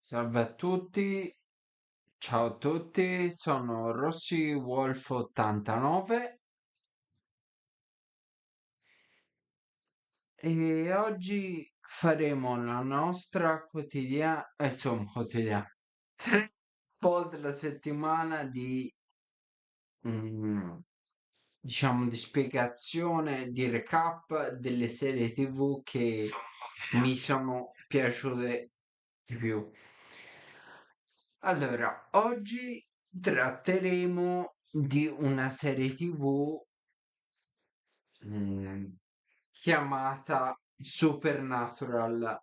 Salve a tutti, ciao a tutti, sono Rossi Wolf 89 e oggi faremo la nostra quotidiana, un po' della settimana di, mm, diciamo, di spiegazione, di recap delle serie TV che mi sono piaciute di più. Allora, oggi tratteremo di una serie TV mm, chiamata Supernatural.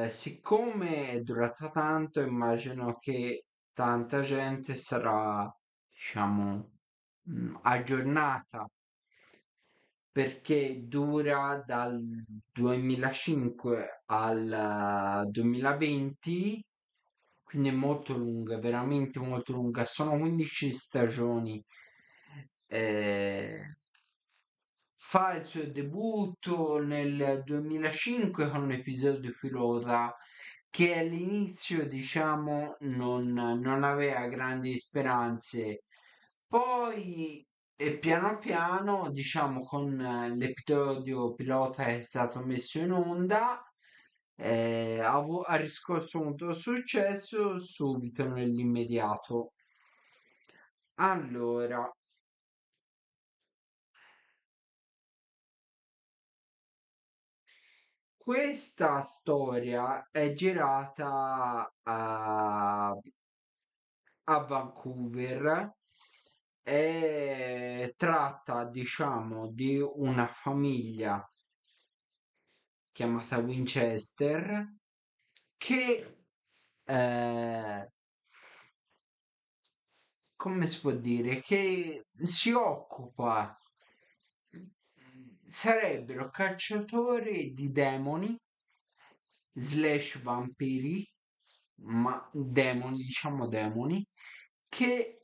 Siccome è durata tanto, immagino che tanta gente sarà, diciamo, aggiornata perché dura dal 2005 al 2020, quindi è molto lunga, veramente molto lunga. Sono 15 stagioni. Eh, Fa il suo debutto nel 2005 con un episodio pilota che all'inizio, diciamo, non aveva grandi speranze. Poi, piano piano, diciamo, con l'episodio pilota che è stato messo in onda, ha riscosso molto successo subito nell'immediato. Allora, questa storia è girata a Vancouver e tratta, diciamo, di una famiglia chiamata Winchester che, eh, come si può dire, che si occupa, sarebbero cacciatori di demoni slash vampiri, ma demoni, diciamo demoni, che,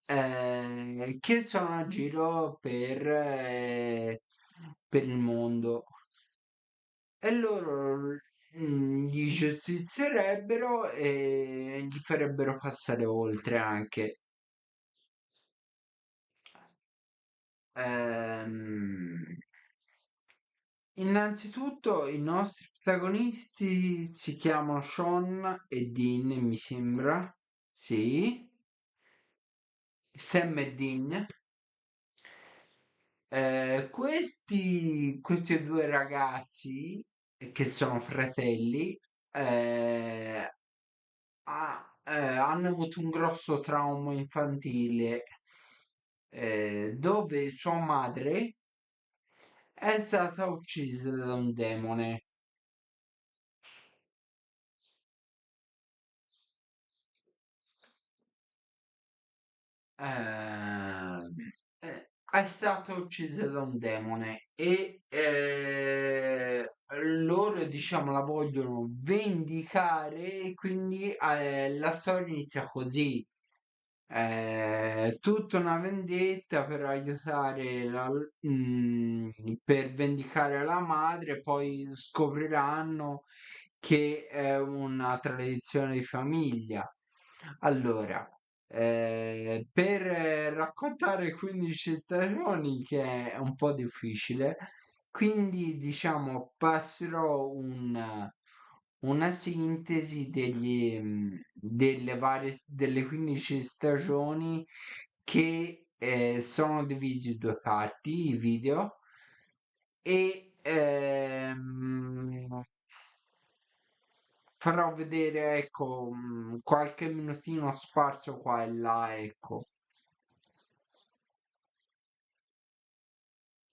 che sono a giro per il mondo e loro gli giustizierebbero e gli farebbero passare oltre anche. Ehm, Innanzitutto i nostri protagonisti si chiamano Sean e Dean, mi sembra. Sì, Sam e Dean. Questi due ragazzi, che sono fratelli, eh, hanno avuto un grosso trauma infantile, dove sua madre è stata uccisa da un demone. Ehm, è stata uccisa da un demone e loro, diciamo, la vogliono vendicare e quindi la storia inizia così. Tutta una vendetta per aiutare per vendicare la madre, poi scopriranno che è una tradizione di famiglia. Allora, per raccontare 15 stagioni, che è un po' difficile, quindi diciamo passerò una sintesi delle 15 stagioni che sono divisi in due parti, i video, e farò vedere, ecco, qualche minutino sparso qua e là, ecco.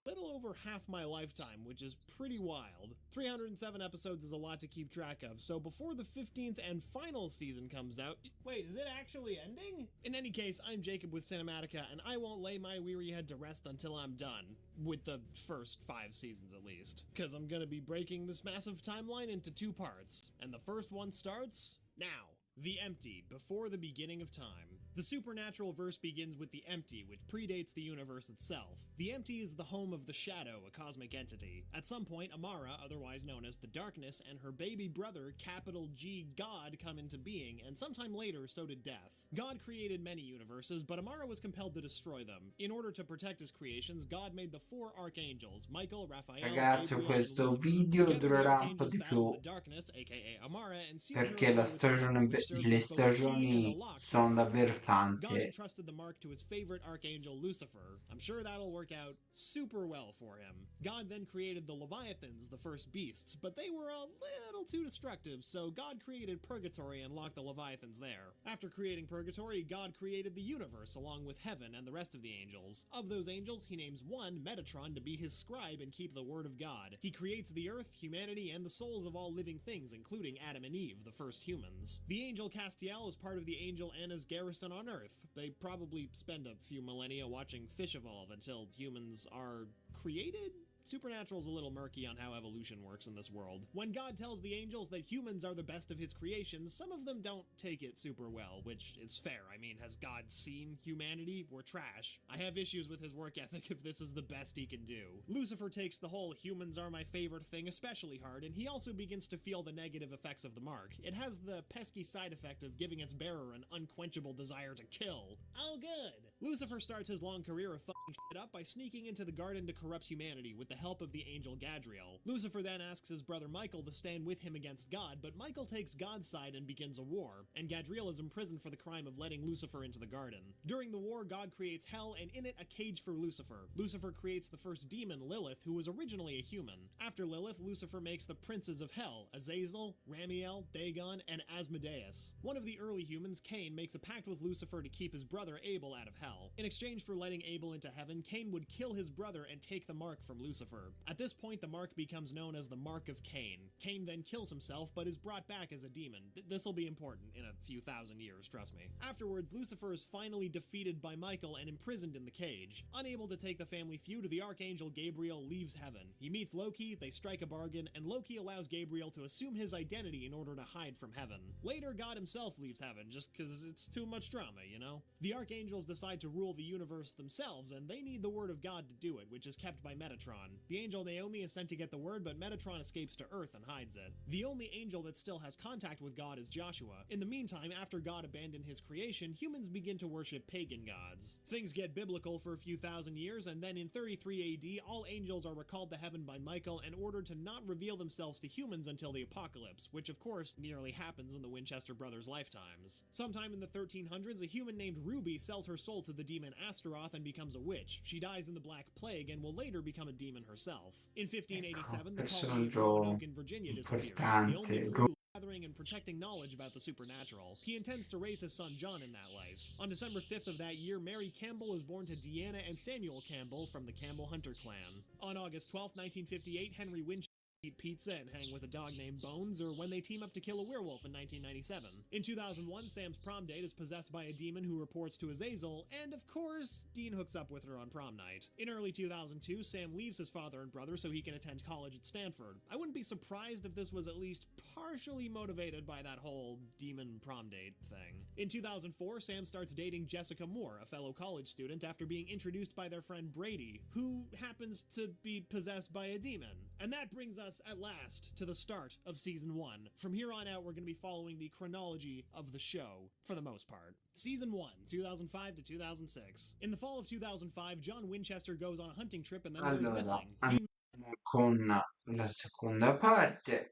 Little over half my lifetime, which is pretty wild. 307 episodes is a lot to keep track of, so before the 15th and final season comes out. Wait, is it actually ending? In any case, I'm Jacob with Cinematica, and I won't lay my weary head to rest until I'm done. With the first 5 seasons at least. Because I'm gonna be breaking this massive timeline into 2 parts, and the first one starts now. The Empty, Before the Beginning of Time. The supernatural verse begins with the Empty, which predates the universe itself. The Empty is the home of the Shadow, a cosmic entity. At some point, Amara, otherwise known as the Darkness, and her baby brother, capital G God, come into being, and sometime later, so did Death. God created many universes, but Amara was compelled to destroy them. In order to protect his creations, God made the 4 archangels, Michael, Raphael, Ragazzi, Gabriel, and questo Lucifer. video Together, the durerà un po' archangels di battled the più Darkness, aka Amara, and sealed her perché la away with the mark, stagione, which served le as both the key and the stagioni lock to sono Amara's davvero cage. God tante. entrusted the mark to his favorite archangel, Lucifer. I'm sure that'll work out super well for him. God then created the Leviathans, the first beasts, but they were a little too destructive, so God created Purgatory and locked the Leviathans there. After creating Purgatory, God created the universe along with heaven and the rest of the angels. Of those angels, he names one, Metatron, to be his scribe and keep the word of God. He creates the earth, humanity, and the souls of all living things, including Adam and Eve, the first humans. The angel Castiel is part of the angel Anna's garrison on Earth. They probably spend a few millennia watching fish evolve until humans are created? Supernatural's a little murky on how evolution works in this world. When God tells the angels that humans are the best of his creations, some of them don't take it super well, which is fair. I mean, has God seen humanity? We're trash. I have issues with his work ethic if this is the best he can do. Lucifer takes the whole humans are my favorite thing especially hard, and he also begins to feel the negative effects of the mark. It has the pesky side effect of giving its bearer an unquenchable desire to kill. Oh good! Lucifer starts his long career of fucking shit up by sneaking into the garden to corrupt humanity with the help of the angel Gadriel. Lucifer then asks his brother Michael to stand with him against God, but Michael takes God's side and begins a war, and Gadriel is imprisoned for the crime of letting Lucifer into the garden. During the war, God creates hell, and in it a cage for Lucifer. Lucifer creates the first demon, Lilith, who was originally a human. After Lilith, Lucifer makes the princes of hell, Azazel, Ramiel, Dagon, and Asmodeus. One of the early humans, Cain, makes a pact with Lucifer to keep his brother Abel out of hell. In exchange for letting Abel into heaven, Cain would kill his brother and take the mark from Lucifer. At this point, the mark becomes known as the Mark of Cain. Cain then kills himself, but is brought back as a demon. This'll be important in a few thousand years, trust me. Afterwards, Lucifer is finally defeated by Michael and imprisoned in the cage. Unable to take the family feud, the Archangel Gabriel leaves heaven. He meets Loki, they strike a bargain, and Loki allows Gabriel to assume his identity in order to hide from heaven. Later, God himself leaves heaven, just because it's too much drama, you know? The Archangels decide to rule the universe themselves, and they need the word of God to do it, which is kept by Metatron. The angel Naomi is sent to get the word, but Metatron escapes to Earth and hides it. The only angel that still has contact with God is Joshua. In the meantime, after God abandoned his creation, humans begin to worship pagan gods. Things get biblical for a few thousand years, and then in 33 AD, all angels are recalled to heaven by Michael and ordered to not reveal themselves to humans until the apocalypse, which of course nearly happens in the Winchester brothers' lifetimes. Sometime in the 1300s, a human named Ruby sells her soul to the demon Astaroth and becomes a witch. She dies in the Black Plague and will later become a demon herself. In 1587, the colony of Roanoke in Virginia disappears, the only clue gathering and protecting knowledge about the supernatural. He intends to raise his son John in that life. On December 5th of that year, Mary Campbell is born to Deanna and Samuel Campbell from the Campbell Hunter clan. On August 12, 1958, Henry Winchester eat pizza and hang with a dog named Bones, or when they team up to kill a werewolf in 1997. In 2001, Sam's prom date is possessed by a demon who reports to Azazel, and of course, Dean hooks up with her on prom night. In early 2002, Sam leaves his father and brother so he can attend college at Stanford. I wouldn't be surprised if this was at least partially motivated by that whole demon prom date thing. In 2004, Sam starts dating Jessica Moore, a fellow college student, after being introduced by their friend Brady, who happens to be possessed by a demon. And that brings us at last to the start of season 1. From here on out, we're going to be following the chronology of the show, for the most part. Season 1, 2005 to 2006. In the fall of 2005, John Winchester goes on a hunting trip and then goes Allora, missing. andiamo con la seconda parte.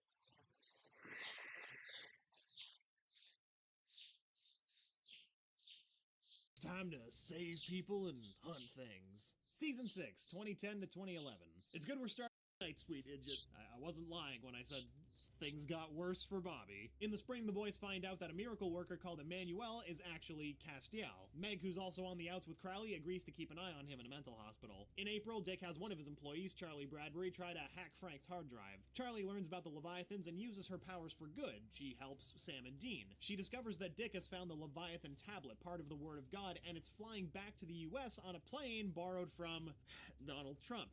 It's time to save people and hunt things. Season 6, 2010 to 2011. It's good we're starting tonight, sweet idiot. I wasn't lying when I said things got worse for Bobby. In the spring, the boys find out that a miracle worker called Emmanuel is actually Castiel. Meg, who's also on the outs with Crowley, agrees to keep an eye on him in a mental hospital. In April, Dick has one of his employees, Charlie Bradbury, try to hack Frank's hard drive. Charlie learns about the Leviathans and uses her powers for good. She helps Sam and Dean. She discovers that Dick has found the Leviathan tablet, part of the Word of God, and it's flying back to the US on a plane borrowed from Donald Trump.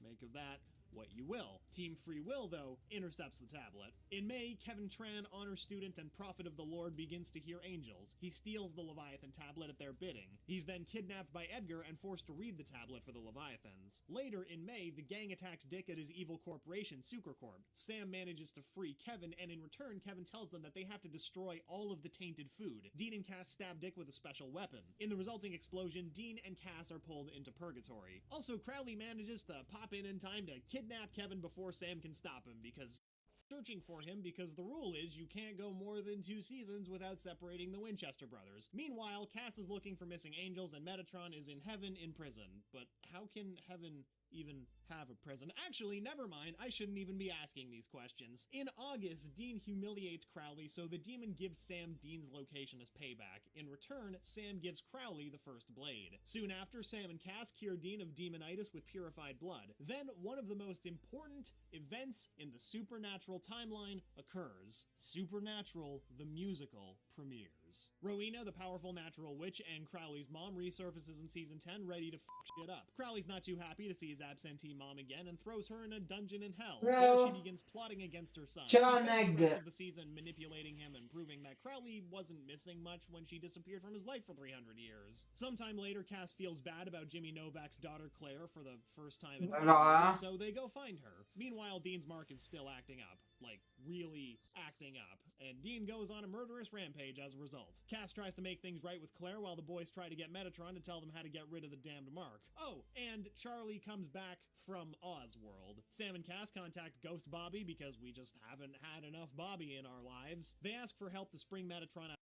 Make of that what you will. Team Free Will, though, intercepts the tablet. In May, Kevin Tran, honor student and prophet of the Lord, begins to hear angels. He steals the Leviathan tablet at their bidding. He's then kidnapped by Edgar and forced to read the tablet for the Leviathans. Later in May, the gang attacks Dick at his evil corporation, Sucrecorp. Sam manages to free Kevin, and in return, Kevin tells them that they have to destroy all of the tainted food. Dean and Cass stab Dick with a special weapon. In the resulting explosion, Dean and Cass are pulled into purgatory. Also, Crowley manages to pop in time to kidnap Kevin before Sam can stop him, because searching for him, because the rule is you can't go more than 2 seasons without separating the Winchester brothers. Meanwhile, Cass is looking for missing angels and Metatron is in heaven in prison. But how can heaven even have a prison? Actually, never mind, I shouldn't even be asking these questions. In August, Dean humiliates Crowley, so the demon gives Sam Dean's location as payback. In return, Sam gives Crowley the first blade. Soon after, Sam and Cass cure Dean of demonitis with purified blood. Then, one of the most important events in the Supernatural timeline occurs. Supernatural, the musical, premieres. Rowena, the powerful natural witch, and Crowley's mom resurfaces in season 10, ready to f shit up. Crowley's not too happy to see his absentee mom again and throws her in a dungeon in hell. There she begins plotting against her son. She spends the rest of the season manipulating him and proving that Crowley wasn't missing much when she disappeared from his life for 300 years. Sometime later, Cass feels bad about Jimmy Novak's daughter Claire for the first time in 5 years, so they go find her. Meanwhile, Dean's mark is still acting up. Like, really acting up. And Dean goes on a murderous rampage as a result. Cass tries to make things right with Claire while the boys try to get Metatron to tell them how to get rid of the damned mark. Oh, and Charlie comes back from Osworld. Sam and Cass contact Ghost Bobby because we just haven't had enough Bobby in our lives. They ask for help to spring Metatron out.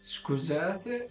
Scusate.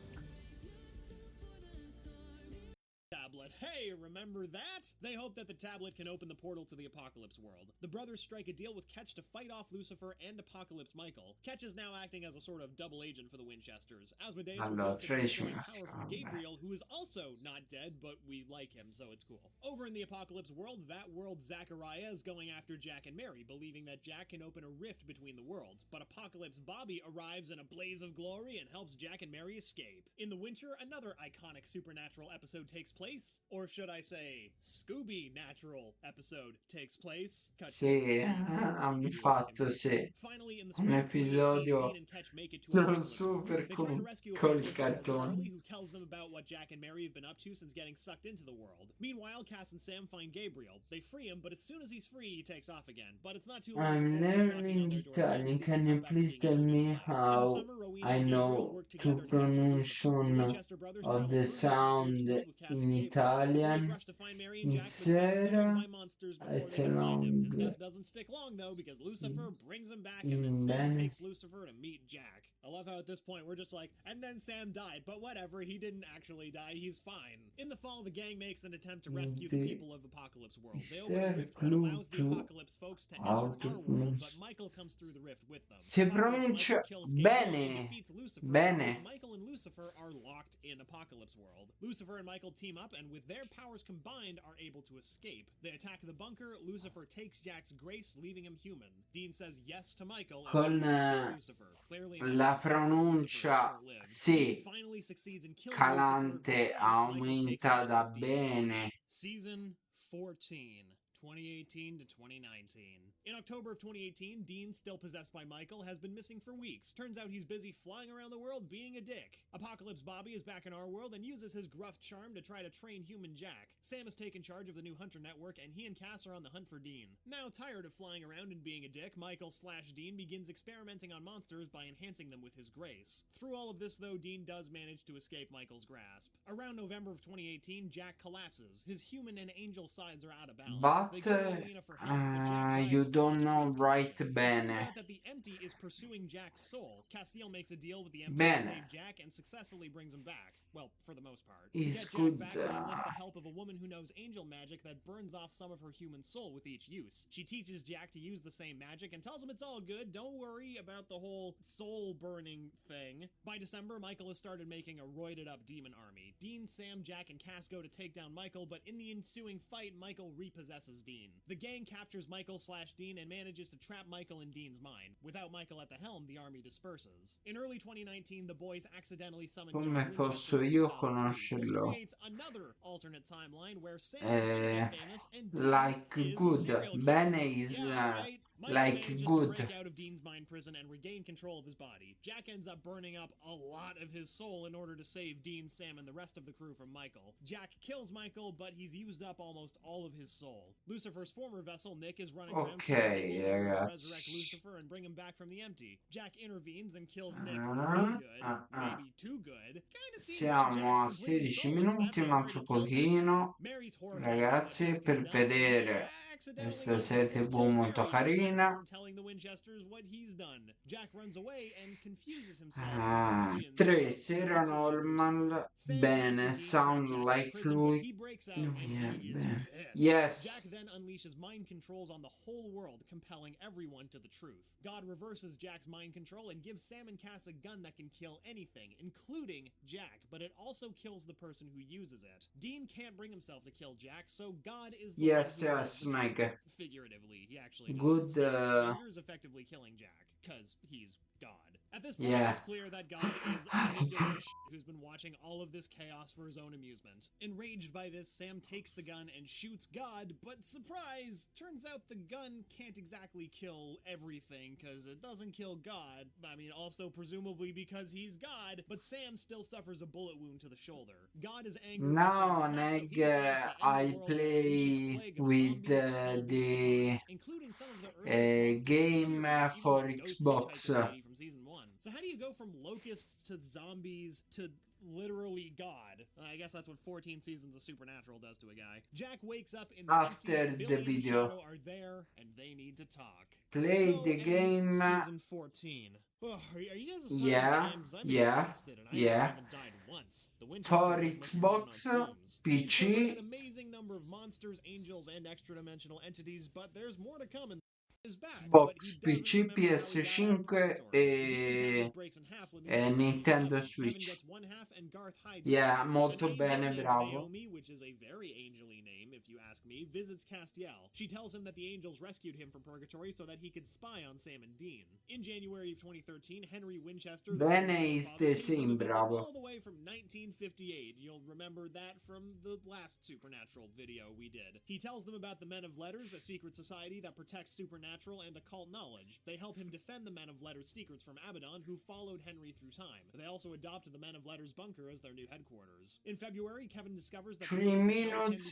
Tablet. Hey, remember that? They hope that the tablet can open the portal to the Apocalypse world. The brothers strike a deal with Ketch to fight off Lucifer and Apocalypse Michael. Ketch is now acting as a sort of double agent for the Winchesters. Asmodeus reveals that he's drawing power from Gabriel, who is also not dead, but we like him, so it's cool. Over in the Apocalypse world, that world Zachariah is going after Jack and Mary, believing that Jack can open a rift between the worlds, but Apocalypse Bobby arrives in a blaze of glory and helps Jack and Mary escape. In The Winter, another iconic Supernatural episode takes place, or should I say, Scooby-Natural episode takes place. Sì, hanno fatto sì Finally, in the un episodio Dean and Ketch make it to Apocalypse super They try to rescue col Apocalypse Charlie, cartone. who tells them about what Jack and Mary have been up to since getting sucked into the world. Meanwhile, Cass and Sam find Gabriel. They free him, but as soon as he's free, he takes off again. But it's not too long I'm before he's knocking on learning their door Italian. again, Can seeking you help after please being tell able to me fight. In the how summer, Rowena I and Gabriel know work to together to defeat Lucifer. The pronunciate Winchester brothers of travel the through the Apocalypse sound world with Cass in and Gabriel. The boys Italian? rush to find Mary and In Jack, but Sam is killed sera by monsters before it's they a can find him. His long death doesn't stick long, though, because Lucifer brings him back, and then in Sam bene. takes Lucifer to meet Jack. I love how at this point we're just like, and then Sam died, but whatever, he didn't actually die, he's fine. In the fall, the gang makes an attempt to rescue the people of Apocalypse World. They open a Is there rift a that clue allows the to Apocalypse folks to enter how our to world, pronounce? but Michael comes through the rift with them. Si Apocalypse pronuncia Michael kills Gabriel and bene, defeats Lucifer bene. because Michael and Lucifer are locked in Apocalypse World. Lucifer and Michael team up, and with their powers combined, are able to escape. They attack the bunker. Lucifer takes Jack's grace, leaving him human. Dean says yes to Michael and Con Lucifer. Clearly, la pronuncia sì, finally succeeds in killing calante Lucifer, and Michael takes aumenta over da Dean. bene. Season 14. 2018 to 2019. In October of 2018, Dean, still possessed by Michael, has been missing for weeks. Turns out he's busy flying around the world being a dick. Apocalypse Bobby is back in our world and uses his gruff charm to try to train human Jack. Sam has taken charge of the new Hunter Network, and he and Cass are on the hunt for Dean. Now tired of flying around and being a dick, Michael/Dean begins experimenting on monsters by enhancing them with his grace. Through all of this, though, Dean does manage to escape Michael's grasp. Around November of 2018, Jack collapses. His human and angel sides are out of balance. But They go to Rowena for help, but Jack you dies don't before the know right transformation. It turns bene. out that the Empty is pursuing Jack's soul. Castiel makes a deal with the Empty to Bene. save Jack and successfully brings him back. Well, for the most part. Is to get Jack good. back, they enlist the help of a woman who knows angel magic that burns off some of her human soul with each use. She teaches Jack to use the same magic and tells him it's all good, don't worry about the whole soul burning thing. By December, Michael has started making a roided up demon army. Dean, Sam, Jack, and Cass go to take down Michael, but in the ensuing fight, Michael repossesses versus Dean. The gang captures Michael/Dean and manages to trap Michael in Dean's mind. Without Michael at the helm, the army disperses. In early 2019, the boys accidentally summon John Come Winchester posso from io 2003. This conoscerlo? creates another alternate timeline where Sam is gonna be Eh, famous and Dean like is a good. serial killer. Bene is Yeah, right. Michael like manages to good. break out of Dean's mind prison and regain control of his body. Jack ends up burning up a lot of his soul in order to save Dean, Sam, and the rest of the crew from Michael. Jack kills Michael, but he's used up almost all of his soul. Lucifer's former vessel, Nick, is running around Ok, trying to get Mulder to resurrect ragazzi. Lucifer and bring him back from the empty. Jack intervenes and kills Nick real Ah, good, ah, ah. maybe too good. Kinda seems like Siamo Jack's a completely 16 soulless, minuti, that's un how great altro a kill could be. pochino, Mary's horrified by what ragazzi, Jack has per done, and he vedere accidentally questa on serie purpose TV kills molto Mary, preventing her carina. from telling the Winchesters what he's done. Jack runs away and confuses himself Ah, with the visions 3 of Sarah manipulating Normal, Lucifer. Sam tries bene, indeed trap sound Jack in like prison, but lui. he breaks out and Lui è he is bene. pissed. Yes, Jack then unleashes mind controls on the whole world, compelling everyone to the truth. God reverses Jack's mind control and gives Sam and Cass a gun that can kill anything, including Jack, but it also kills the person who uses it. Dean can't bring himself to kill Jack, so God is the yes, one who yes, does the Meg. trick. Figuratively, he actually just Good, snaps his fingers, effectively killing Jack, because he's God. At this point, yeah. it's clear that God is a manipulative who's been watching all of this chaos for his own amusement. Enraged by this, Sam takes the gun and shoots God, but surprise! Turns out the gun can't exactly kill everything, because it doesn't kill God. I mean, also presumably because he's God, but Sam still suffers a bullet wound to the shoulder. God is angered by Now, Sam's attack, so Neg, he decides to end the I world by unleashing a play plague of with zombies, hell beasts, and the monsters, including some of the earliest monsters in the game series, even for the ghost Xbox. hitchhiker lady from season 1. So how do you go from locusts to zombies to literally God? I guess that's what 14 seasons of Supernatural does to a guy. Jack wakes up in the After empty, the Billy and the video. Shadow are there, and they need to talk. Play So the ends game. season 14. Ugh, are you guys as tired as I Yeah, am? Because I'm yeah, exhausted, and I yeah. haven't even died once. The Winchester For boys must be running Xbox, on fumes. We've covered PC, an amazing number of monsters, angels, and extra-dimensional entities, but there's more to come in is back, but he Xbox, doesn't PC, remember how he got out of PS5 purgatory. The demon tablet breaks in half when the universe meets Nintendo Kevin. Kevin Switch. gets one half and Garth hides Yeah, the other. molto An angel bene, named bravo. Naomi, which is a very angel-y name if you ask me, visits Castiel. She tells him that the angels rescued him from purgatory so that he could spy on Sam and Dean. In January of 2013, Henry Winchester, the Bene boy's is grandfather, the pays them a same, visit bravo. all the way from 1958. You'll remember that from the last Supernatural video we did. He tells them about the Men of Letters, a secret society that protects supernatural and occult knowledge. They help him defend the Men of Letters' secrets from Abaddon, who followed Henry through time. They also adopted the Men of Letters bunker as their new headquarters. In February, Kevin discovers that 3 minutes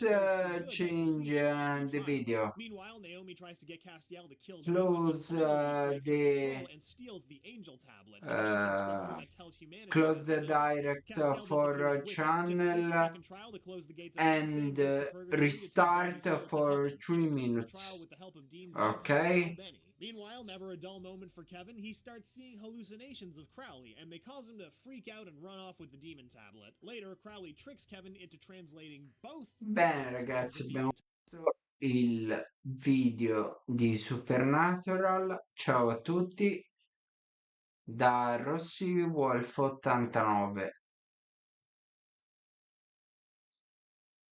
change the video. Meanwhile, Naomi tries to get Castiel to kill Dean, Close but he finally breaks her the control and steals the Angel Tablet, an ancient scripture that tells humanity close about the the angels. direct Castiel for disappears with him. To complete the channel second trial to close the gates of hell, Sam and goes to purgatory to take restart Benny's soul to for heaven. 3 He completes the minutes. trial with the help of Dean's vampire pal Okay. Benny. Meanwhile, never a dull moment for Kevin, he starts seeing hallucinations of Crowley, and they cause him to freak out and run off with the demon tablet. Later, Crowley tricks Kevin into translating both Bene ragazzi, abbiamo visto il video di Supernatural. Ciao a tutti da Rossi Wolf 89.